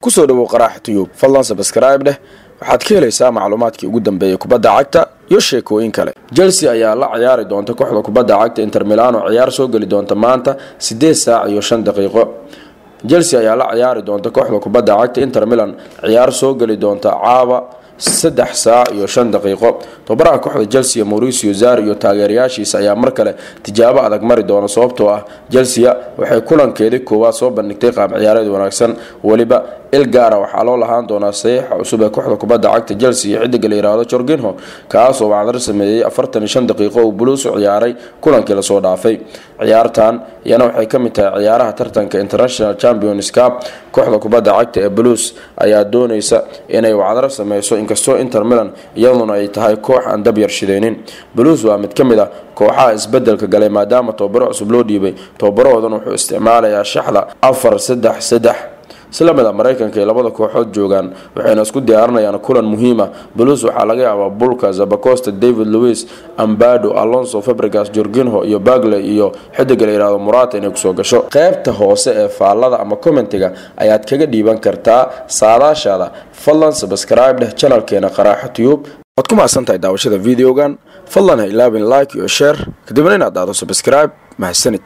kusoo dhawow Qaraax Tube fadlan subscribe dheh waxaad ka helaysaa macluumaadkii ugu dambeeyay kubadda cagta iyo sheekooyin kale. Chelsea ayaa la ciyaari doonta kooxda kubadda cagta Inter Milan oo ciyaar soo gali doonta maanta 8 saac iyo 5 daqiiqo. Chelsea ayaa la ciyaari doonta kooxda kubadda cagta Inter Milan ciyaar soo gali doonta caawa 3 saac iyo 5 daqiiqo. Tababaraha kooxda Chelsea Mauricio Sarri iyo taageerayaashiisa ayaa mar kale tijaabo adag mari doona sababtoo ah Chelsea waxay kulankeedii koowaad soo bandhigtay qaab ciyaareed wanaagsan waliba ilgaara waxaa loo lahaan doonaa saxiixa cusub ee kooxda kubadda cagta Chelsea xidiga la yiraahdo Jorginho kaas oo wacdar sameeyay 45 daqiiqo oo Blues u ciyaaray kulankii la soo dhaafay. Ciyaartan iyana waxay ka mid tahay ciyaaraha tartanka International Champions Cup. Kooxda kubadda cagta ee Blues ayaa doonaysa inay wacdar sameeyso inkastoo Inter Milan iyaduna ay tahay koox aan dab yar shideenin. Blues waa mid ka mid ah kooxaha isbedelka galay maadaama tababaro cusub loo dhiibay. Tababarahoodan wuxuu isticmaalayaa shaxda 4-3-3 islamada Mareykanka ee labada kooxood joogan waxayna isku diyaarinayaan kulan muhiim ah. Blues waxaa laga yaabaa Bulka, Zabacosta, David Luiz, Ambado, Alonso, Fabregas, Jorginho iyo Bagley iyo xidiga la yiraahdo Morata inay kusoo gasho. Qaybta hoose ee faallada ama commentiga ayaad kaga dhiiban kartaa saadaashaada. Fadlan subscribe dheh channelkeena Qaraax Tube. waad ku mahadsantahay daawashada videogan. Fadlan ha ilaawin like iyo share kadibna inaad daado subscribe. mahadsanid.